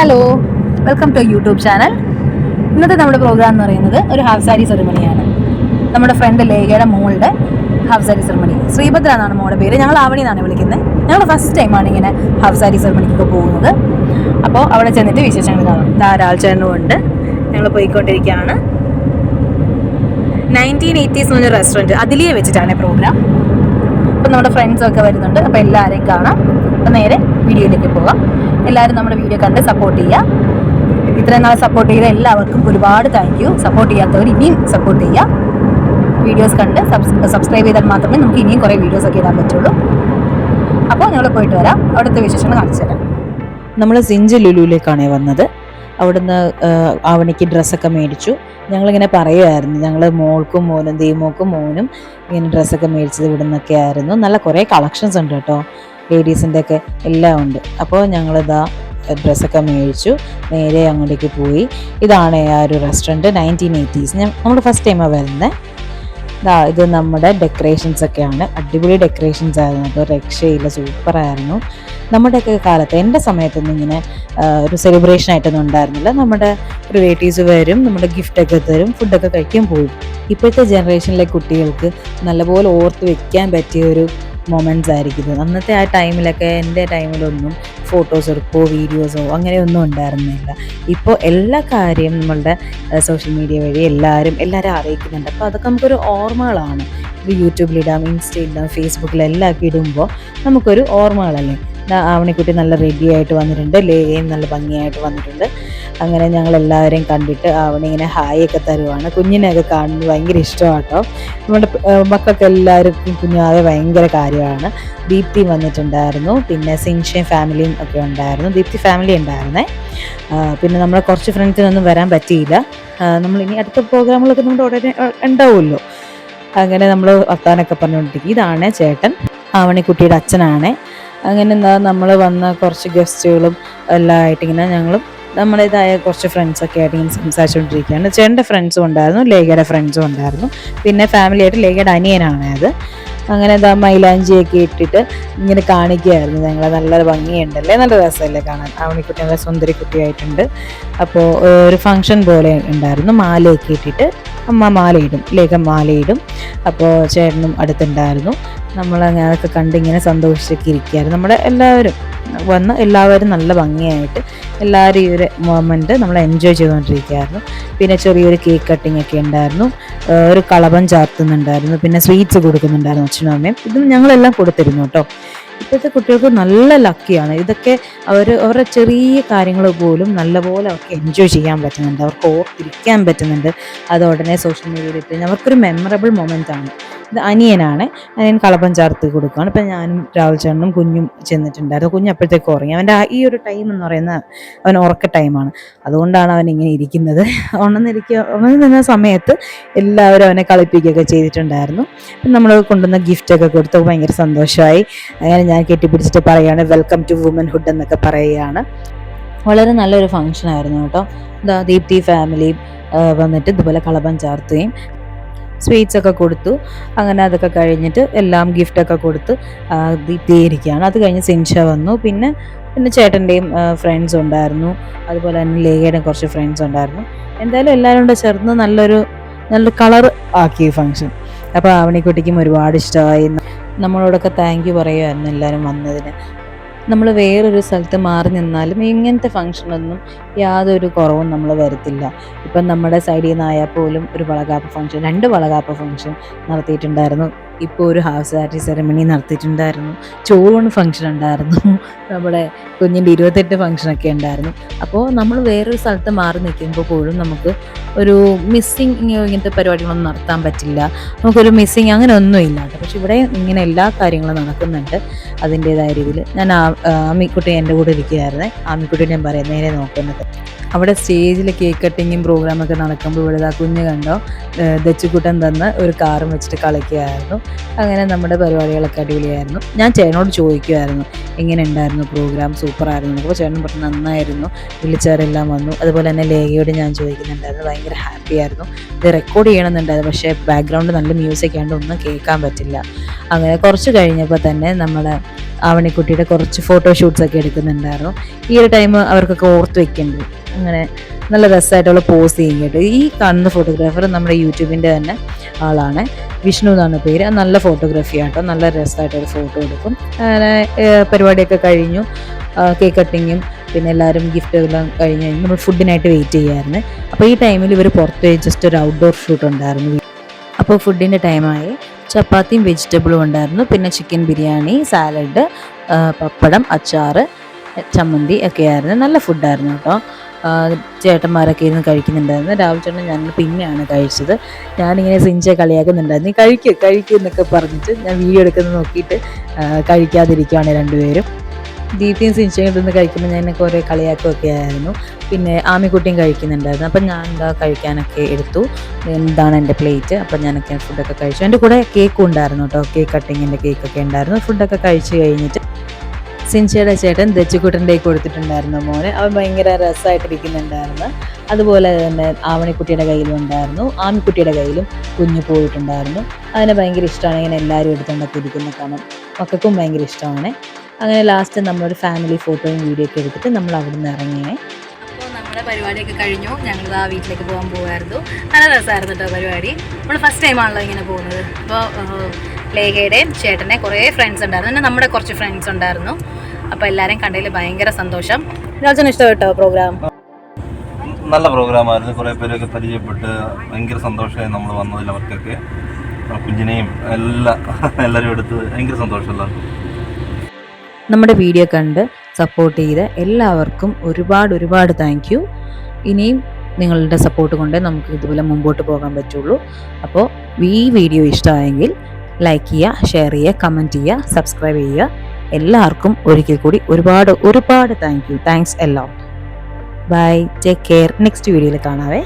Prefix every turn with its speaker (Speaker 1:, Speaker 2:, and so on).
Speaker 1: Hello, welcome to YouTube channel. ഇന്നത്തെ നമ്മുടെ programme എന്ന് പറയുന്നത് ഒരു ഹാഫ് സാരി സെറിമണിയാണ്. നമ്മുടെ ഫ്രണ്ട് ലേഖയുടെ മോളുടെ ഹാഫ് സാരി സെറിമണി. ശ്രീഭദ്ര എന്നാണ് മോളുടെ പേര്. ഞങ്ങൾ ആവണി എന്നാണ് വിളിക്കുന്നത്. ഞങ്ങൾ ഫസ്റ്റ് ടൈമാണ് ഇങ്ങനെ ഹാഫ് സാരി സെറിമണിക്കൊക്കെ പോകുന്നത്. അപ്പോൾ അവിടെ ചെന്നിട്ട് വിശേഷങ്ങൾ കാണാം. ധാരാളം ഉണ്ട്. ഞങ്ങൾ പോയിക്കൊണ്ടിരിക്കുകയാണ്. 1980s എന്ന് പറഞ്ഞ റെസ്റ്റോറൻറ്റ് അതിലേ വെച്ചിട്ടാണ് പ്രോഗ്രാം. അപ്പം നമ്മുടെ ഫ്രണ്ട്സൊക്കെ വരുന്നുണ്ട്. അപ്പോൾ എല്ലാവരെയും കാണാം. അപ്പം നേരെ വീഡിയോയിലേക്ക് പോകാം. എല്ലാവരും നമ്മുടെ വീഡിയോ കണ്ട് സപ്പോർട്ട് ചെയ്യുക. ഇത്രയും നാളെ സപ്പോർട്ട് ചെയ്ത എല്ലാവർക്കും ഒരുപാട് താങ്ക് യു. സപ്പോർട്ട് ചെയ്യാത്തവർ ഇനിയും സപ്പോർട്ട് ചെയ്യുക. വീഡിയോസ് കണ്ട് സബ്സ്ക്രൈബ് ചെയ്താൽ മാത്രമേ നമുക്ക് ഇനിയും കുറേ വീഡിയോസൊക്കെ ഇടാൻ പറ്റുള്ളൂ. അപ്പോൾ ഞങ്ങൾ പോയിട്ട് വരാം. അവിടുത്തെ വിശേഷങ്ങൾ കാണിച്ചു തരാം.
Speaker 2: നമ്മൾ സിഞ്ച് ലുലുവിലേക്കാണ് വന്നത്. അവിടുന്ന് ആവണിക്ക് ഡ്രസ്സൊക്കെ മേടിച്ചു. ഞങ്ങളിങ്ങനെ പറയുമായിരുന്നു, ഞങ്ങൾ മോൾക്കും മോനും ദീമോക്കും മോനും ഇങ്ങനെ ഡ്രസ്സൊക്കെ മേടിച്ചത് ഇവിടെ നിന്നൊക്കെ ആയിരുന്നു. നല്ല കുറേ കളക്ഷൻസ് ഉണ്ട് കേട്ടോ, ലേഡീസിൻ്റെ ഒക്കെ എല്ലാം ഉണ്ട്. അപ്പോൾ ഞങ്ങളിതാ ഡ്രസ്സൊക്കെ മേടിച്ചു, നേരെ അങ്ങോട്ടേക്ക് പോയി. ഇതാണ് ആ ഒരു റെസ്റ്റോറൻറ്റ്. 1980s നമ്മൾ ഫസ്റ്റ് ടൈമാണ് വരുന്നത്. ഇത് നമ്മുടെ ഡെക്കറേഷൻസ് ഒക്കെയാണ്. അടിപൊളി ഡെക്കറേഷൻസ് ആയിരുന്നു കേട്ടോ, രക്ഷയില്ല, സൂപ്പറായിരുന്നു. നമ്മുടെയൊക്കെ കാലത്ത്, എൻ്റെ സമയത്തൊന്നും ഇങ്ങനെ ഒരു സെലിബ്രേഷൻ ആയിട്ടൊന്നും ഉണ്ടായിരുന്നില്ല. നമ്മുടെ റിലേറ്റീവ്സ് വരും, നമ്മുടെ ഗിഫ്റ്റൊക്കെ തരും, ഫുഡൊക്കെ കഴിക്കാൻ പോകും. ഇപ്പോഴത്തെ ജനറേഷനിലെ കുട്ടികൾക്ക് നല്ലപോലെ ഓർത്ത് വെക്കാൻ പറ്റിയ ഒരു മൊമെൻറ്റ്സ് ആയിരിക്കും. അന്നത്തെ ആ ടൈമിലൊക്കെ, എൻ്റെ ടൈമിലൊന്നും ഫോട്ടോസ് എടുക്കോ വീഡിയോസോ അങ്ങനെയൊന്നും ഉണ്ടായിരുന്നില്ല. ഇപ്പോൾ എല്ലാ കാര്യം നമ്മളുടെ സോഷ്യൽ മീഡിയ വഴി എല്ലാവരും അറിയിക്കുന്നുണ്ട്. അപ്പോൾ അതൊക്കെ നമുക്കൊരു ഓർമ്മകളാണ്. ഇത് യൂട്യൂബിലിടാം, ഇൻസ്റ്റയിലിടാം, ഫേസ്ബുക്കിലെല്ലാം ഒക്കെ ഇടുമ്പോൾ നമുക്കൊരു ഓർമ്മകളല്ലേ. ആവണിക്കുട്ടി നല്ല റെഡി ആയിട്ട് വന്നിട്ടുണ്ട്, ലേയും നല്ല ഭംഗിയായിട്ട് വന്നിട്ടുണ്ട്. അങ്ങനെ ഞങ്ങളെല്ലാവരെയും കണ്ടിട്ട് ആവണി ഇങ്ങനെ ഹായ് ഒക്കെ തരുവാണ്. കുഞ്ഞിനെയൊക്കെ കാണുന്നത് ഭയങ്കര ഇഷ്ടമാണ് കേട്ടോ. നമ്മുടെ മക്കൾക്ക് എല്ലാവർക്കും കുഞ്ഞാവെ ഭയങ്കര കാര്യമാണ്. ദീപ്തി വന്നിട്ടുണ്ടായിരുന്നു, പിന്നെ സിൻഷയും ഫാമിലിയും ഒക്കെ ഉണ്ടായിരുന്നു. ദീപ്തി ഫാമിലി ഉണ്ടായിരുന്നേ. പിന്നെ നമ്മളെ കുറച്ച് ഫ്രണ്ട്സിനൊന്നും വരാൻ പറ്റിയില്ല. നമ്മളിനി അടുത്ത പ്രോഗ്രാമുകളൊക്കെ നമ്മുടെ ഉടനെ ഉണ്ടാവുമല്ലോ. അങ്ങനെ നമ്മൾ വർത്താനൊക്കെ പറഞ്ഞുകൊണ്ടിരിക്കും. ഇതാണ് ചേട്ടൻ, ആവണിക്കുട്ടിയുടെ അച്ഛനാണ്. അങ്ങനെ നമ്മൾ വന്ന കുറച്ച് ഗസ്റ്റുകളും എല്ലാം ആയിട്ടിങ്ങനെ ഞങ്ങളും നമ്മുടേതായ കുറച്ച് ഫ്രണ്ട്സൊക്കെ ആയിട്ട് ഇങ്ങനെ സംസാരിച്ചുകൊണ്ടിരിക്കുകയാണ്. ചേട്ടൻ്റെ ഫ്രണ്ട്സും ഉണ്ടായിരുന്നു, ലേഖയുടെ ഫ്രണ്ട്സും ഉണ്ടായിരുന്നു, പിന്നെ ഫാമിലിയായിട്ട് ലേഖയുടെ അനിയനാണ് അത്. അങ്ങനെ മൈലാഞ്ചിയൊക്കെ ഇട്ടിട്ട് ഇങ്ങനെ കാണിക്കുകയായിരുന്നു ഞങ്ങൾ. നല്ല ഭംഗിയുണ്ടല്ലേ, നല്ല രസമല്ലേ കാണാൻ. ആവണിക്കുട്ടി നല്ല സുന്ദരി കുട്ടിയായിട്ടുണ്ട്. അപ്പോൾ ഒരു ഫങ്ഷൻ പോലെ ഉണ്ടായിരുന്നു. മാലയൊക്കെ ഇട്ടിട്ട് അമ്മ മാലയിടും, ലേഖ മാലയിടും. അപ്പോൾ ചേട്ടനും അടുത്തുണ്ടായിരുന്നു. നമ്മളങ്ങനെ അതൊക്കെ കണ്ടിങ്ങനെ സന്തോഷിച്ചൊക്കെ ഇരിക്കുകയായിരുന്നു. നമ്മുടെ എല്ലാവരും നല്ല ഭംഗിയായിട്ട് എല്ലാവരും ഈ ഒരു മൊമെൻറ്റ് നമ്മൾ എൻജോയ് ചെയ്തുകൊണ്ടിരിക്കുകയായിരുന്നു. പിന്നെ ചെറിയൊരു കേക്ക് കട്ടിങ് ഒക്കെ ഉണ്ടായിരുന്നു, ഒരു കളഭം ചാർത്തുന്നുണ്ടായിരുന്നു, പിന്നെ സ്വീറ്റ്സ് കൊടുക്കുന്നുണ്ടായിരുന്നു അച്ഛനും അമ്മയും. ഇതും ഞങ്ങളെല്ലാം കൊടുത്തിരുന്നു കേട്ടോ. ഇപ്പോഴത്തെ കുട്ടികൾക്ക് നല്ല ലക്കിയാണ്. ഇതൊക്കെ അവരുടെ ചെറിയ കാര്യങ്ങൾ പോലും നല്ലപോലെ അവർക്ക് എൻജോയ് ചെയ്യാൻ പറ്റുന്നുണ്ട്, അവർക്ക് ഓർത്തിരിക്കാൻ പറ്റുന്നുണ്ട്. അത് ഉടനെ സോഷ്യൽ മീഡിയയിൽ ഇട്ട് അവർക്കൊരു മെമ്മറബിൾ മൊമെൻ്റ് ആണ്. ഇത് അനിയൻ കളപ്പം ചേർത്ത് കൊടുക്കുകയാണ്. ഇപ്പം ഞാനും രാഹുൽ ചേട്ടനും കുഞ്ഞും ചെന്നിട്ടുണ്ടായിരുന്നു. കുഞ്ഞ് അപ്പോഴത്തേക്ക് ഉറങ്ങി. അവൻ്റെ ഈ ഒരു ടൈം എന്ന് പറയുന്നത് അവൻ ഉറക്ക ടൈമാണ്. അതുകൊണ്ടാണ് അവൻ ഇങ്ങനെ ഇരിക്കുന്നത്. ഉണർന്നു നിന്ന സമയത്ത് എല്ലാവരും അവനെ കളിപ്പിക്കുകയൊക്കെ ചെയ്തിട്ടുണ്ടായിരുന്നു. നമ്മൾ കൊണ്ടുവന്ന ഗിഫ്റ്റൊക്കെ കൊടുത്ത് ഭയങ്കര സന്തോഷമായി. അങ്ങനെ ഞാൻ കെട്ടിപ്പിടിച്ചിട്ട് പറയുകയാണ്, വെൽക്കം ടു വുമൻഹുഡ് എന്നൊക്കെ പറയുകയാണ്. വളരെ നല്ലൊരു ഫങ്ഷൻ ആയിരുന്നു കേട്ടോ. ദീപ്തി ഫാമിലിയും വന്നിട്ട് ഇതുപോലെ കളഭം ചാർത്തുകയും സ്വീറ്റ്സ് ഒക്കെ കൊടുത്തു. അങ്ങനെ അതൊക്കെ കഴിഞ്ഞിട്ട് എല്ലാം ഗിഫ്റ്റൊക്കെ കൊടുത്ത് ദീപ്തിയിരിക്കുകയാണ്. അത് കഴിഞ്ഞ് സിൻഷ വന്നു. പിന്നെ ചേട്ടൻ്റെയും ഫ്രണ്ട്സ് ഉണ്ടായിരുന്നു, അതുപോലെ തന്നെ ലേഖയുടെയും കുറച്ച് ഫ്രണ്ട്സ് ഉണ്ടായിരുന്നു. എന്തായാലും എല്ലാവരും കൂടെ ചേർന്ന് നല്ല കളർ ആക്കി ഫങ്ഷൻ. അപ്പോൾ ആവണിക്കുട്ടിക്കും ഒരുപാട് ഇഷ്ടമായി. നമ്മളോടൊക്കെ താങ്ക് യു പറയുമായിരുന്നു എല്ലാവരും വന്നതിന്. നമ്മൾ വേറൊരു സ്ഥലത്ത് മാറി നിന്നാലും ഇങ്ങനത്തെ ഫങ്ഷനൊന്നും യാതൊരു കുറവും നമ്മൾ വരുത്തില്ല. ഇപ്പം നമ്മുടെ സൈഡിൽ നിന്നായാൽ പോലും ഒരു വളകാപ്പ് ഫങ്ഷൻ, 2 വളകാപ്പ് ഫങ്ഷൻ നടത്തിയിട്ടുണ്ടായിരുന്നു. ഇപ്പോൾ ഒരു ഹാഫ് സാരി സെറമണി നടത്തിയിട്ടുണ്ടായിരുന്നു. ചോറൂണ് ഫങ്ഷൻ ഉണ്ടായിരുന്നു. നമ്മുടെ കുഞ്ഞിൻ്റെ 28 ഫങ്ഷനൊക്കെ ഉണ്ടായിരുന്നു. അപ്പോൾ നമ്മൾ വേറൊരു സ്ഥലത്ത് മാറി നിൽക്കുമ്പോൾ പോലും നമുക്ക് ഒരു മിസ്സിങ് ഇങ്ങനത്തെ പരിപാടികളൊന്നും നടത്താൻ പറ്റില്ല. നമുക്കൊരു മിസ്സിങ് അങ്ങനെ ഒന്നും ഇല്ല കേട്ടോ. പക്ഷെ ഇവിടെ ഇങ്ങനെ എല്ലാ കാര്യങ്ങളും നടക്കുന്നുണ്ട് അതിൻ്റേതായ രീതിയിൽ. ഞാൻ ആമിക്കുട്ടി എൻ്റെ കൂടെ ഇരിക്കുകയായിരുന്നേ. ആമിക്കുട്ടി ഞാൻ പറയാം നേരെ നോക്കുന്നത്. അവിടെ സ്റ്റേജിൽ കേക്ക് കട്ടിങ്ങും പ്രോഗ്രാമൊക്കെ നടക്കുമ്പോൾ ഇവിടെ കുഞ്ഞ് കണ്ടോ, ദച്ചുക്കുട്ടൻ തന്ന് ഒരു കാറും വെച്ചിട്ട് കളിക്കുകയായിരുന്നു. അങ്ങനെ നമ്മുടെ പരിപാടികളൊക്കെ അടിപൊളിയായിരുന്നു. ഞാൻ ചേട്ടനോട് ചോദിക്കുമായിരുന്നു എങ്ങനെ ഉണ്ടായിരുന്നു പ്രോഗ്രാം, സൂപ്പറായിരുന്നു. അപ്പോൾ ചേട്ടൻ പറഞ്ഞു നന്നായിരുന്നു, വിളിച്ചവരെല്ലാം വന്നു. അതുപോലെ തന്നെ ലേഖയോട് ഞാൻ ചോദിക്കുന്നുണ്ടായിരുന്നു, ഭയങ്കര ഹാപ്പി ആയിരുന്നു. ഇത് റെക്കോർഡ് ചെയ്യണമെന്നുണ്ടായിരുന്നു, പക്ഷേ ബാക്ക്ഗ്രൗണ്ട് നല്ല മ്യൂസിക് ആയതുകൊണ്ട് ഒന്നും കേൾക്കാൻ പറ്റില്ല. അങ്ങനെ കുറച്ച് കഴിഞ്ഞപ്പോൾ തന്നെ നമ്മളെ ആവണിക്കുട്ടിയുടെ കുറച്ച് ഫോട്ടോഷൂട്ട്സ് ഒക്കെ എടുക്കുന്നുണ്ടായിരുന്നു. ഈ ഒരു ടൈം അവർക്കൊക്കെ ഓർത്ത് വെക്കേണ്ടത്. അങ്ങനെ നല്ല രസമായിട്ടുള്ള പോസ് ചെയ്യും കേട്ടോ. ഈ കാണുന്ന ഫോട്ടോഗ്രാഫർ നമ്മുടെ യൂട്യൂബിൻ്റെ തന്നെ ആളാണ്, വിഷ്ണു എന്നാണ് പേര്. നല്ല ഫോട്ടോഗ്രാഫി ആട്ടോ, നല്ല രസമായിട്ടൊരു ഫോട്ടോ എടുക്കും. അങ്ങനെ പരിപാടിയൊക്കെ കഴിഞ്ഞു, കേക്ക് കട്ടിങ്ങും പിന്നെ എല്ലാവരും ഗിഫ്റ്റ് എല്ലാം കഴിഞ്ഞ് നമ്മൾ ഫുഡിനായിട്ട് വെയിറ്റ് ചെയ്യുമായിരുന്നു. അപ്പോൾ ഈ ടൈമിൽ ഇവർ പുറത്ത് പോയി ജസ്റ്റ് ഒരു ഔട്ട്ഡോർ ഷൂട്ട് ഉണ്ടായിരുന്നു. അപ്പോൾ ഫുഡിൻ്റെ ടൈമായി. ചപ്പാത്തിയും വെജിറ്റബിളും ഉണ്ടായിരുന്നു, പിന്നെ ചിക്കൻ ബിരിയാണി, സാലഡ്, പപ്പടം, അച്ചാറ്, ചമ്മന്തി ഒക്കെ ആയിരുന്നു. നല്ല ഫുഡായിരുന്നു കേട്ടോ. ചേട്ടന്മാരൊക്കെ ഇരുന്ന് കഴിക്കുന്നുണ്ടായിരുന്നു. രാവിലെ ചേട്ടൻ ഞങ്ങൾ പിന്നെയാണ് കഴിച്ചത്. ഞാനിങ്ങനെ സിഞ്ചെ കളിയാക്കുന്നുണ്ടായിരുന്നു, കഴിക്കും എന്നൊക്കെ പറഞ്ഞിട്ട്. ഞാൻ വീഡിയോ എടുക്കുന്നത് നോക്കിയിട്ട് കഴിക്കാതിരിക്കുകയാണ് രണ്ടുപേരും. ദീപ്തിയും സിഞ്ചയും ഇരുന്ന് കഴിക്കുമ്പോൾ ഞാനൊക്കെ ഓരോ കളിയാക്കുകയൊക്കെ ആയിരുന്നു. പിന്നെ ആമിക്കുട്ടിയും കഴിക്കുന്നുണ്ടായിരുന്നു. അപ്പം ഞാൻ എന്താ കഴിക്കാനൊക്കെ എടുത്തു. എന്താണ് എൻ്റെ പ്ലേറ്റ്. അപ്പം ഞാനൊക്കെ ഫുഡൊക്കെ കഴിച്ചു. എൻ്റെ കൂടെ കേക്കും ഉണ്ടായിരുന്നു കേട്ടോ, കേക്ക് കട്ടിങ്ങിൻ്റെ കേക്കൊക്കെ ഉണ്ടായിരുന്നു. ഫുഡൊക്കെ കഴിച്ച് കഴിഞ്ഞിട്ട് സിൻചയുടെ ചേട്ടൻ ദച്ചുക്കുട്ടൻ്റെ കൊടുത്തിട്ടുണ്ടായിരുന്നു മോനെ. അവൻ ഭയങ്കര രസമായിട്ടിരിക്കുന്നുണ്ടായിരുന്നു. അതുപോലെ തന്നെ ആവണിക്കുട്ടിയുടെ കയ്യിലും ഉണ്ടായിരുന്നു, ആമിക്കുട്ടിയുടെ കയ്യിലും കുഞ്ഞു പോയിട്ടുണ്ടായിരുന്നു. അതിനെ ഭയങ്കര ഇഷ്ടമാണ് ഇങ്ങനെ എല്ലാവരും എടുത്തുകൊണ്ടൊക്കെ ഇരിക്കുന്ന കാണാൻ. മക്കൾക്കും ഭയങ്കര ഇഷ്ടമാണ്. അങ്ങനെ ലാസ്റ്റ് നമ്മളൊരു ഫാമിലി ഫോട്ടോയും വീഡിയോ ഒക്കെ എടുത്തിട്ട് നമ്മൾ അവിടെ നിന്ന് ഇറങ്ങിയേ.
Speaker 1: അപ്പോൾ നമ്മുടെ പരിപാടിയൊക്കെ കഴിഞ്ഞു. ഞങ്ങൾ ആ വീട്ടിലേക്ക് പോകാൻ പോകുമായിരുന്നു. നല്ല രസമായിരുന്നു കേട്ടോ പരിപാടി. നമ്മൾ ഫസ്റ്റ് ടൈമാണല്ലോ ഇങ്ങനെ പോകുന്നത്. അപ്പോൾ ലേഖയുടെയും ചേട്ടനെ കുറേ ഫ്രണ്ട്സ് ഉണ്ടായിരുന്നു, പിന്നെ നമ്മുടെ കുറച്ച് ഫ്രണ്ട്സ് ഉണ്ടായിരുന്നു. അപ്പോൾ എല്ലാവരെയും കണ്ടതിൽ ഭയങ്കര സന്തോഷം. രാജന് ഇഷ്ടപ്പെട്ടോ പ്രോഗ്രാം?
Speaker 3: നല്ല പ്രോഗ്രാമായിരുന്നു. കുറേ പേരൊക്കെ പരിചയപ്പെട്ട് ഭയങ്കര സന്തോഷമായി നമ്മൾ വന്നതിൽ. അവർക്കൊക്കെ കുഞ്ഞിനെയും എല്ലാവരും എടുത്ത് ഭയങ്കര സന്തോഷമല്ല.
Speaker 2: നമ്മുടെ വീഡിയോ കണ്ട് സപ്പോർട്ട് ചെയ്ത് എല്ലാവർക്കും ഒരുപാട് താങ്ക് യു. ഇനിയും നിങ്ങളുടെ സപ്പോർട്ട് കൊണ്ടേ നമുക്ക് ഇതുപോലെ മുമ്പോട്ട് പോകാൻ പറ്റുള്ളൂ. അപ്പോൾ ഈ വീഡിയോ ഇഷ്ടമായെങ്കിൽ ലൈക്ക് ചെയ്യുക, ഷെയർ ചെയ്യുക, കമൻറ്റ് ചെയ്യുക, സബ്സ്ക്രൈബ് ചെയ്യുക. എല്ലാവർക്കും ഒരിക്കൽ കൂടി ഒരുപാട് thank you. Thanks a lot. Bye, take care. Next വീഡിയോയിൽ കാണാവേ.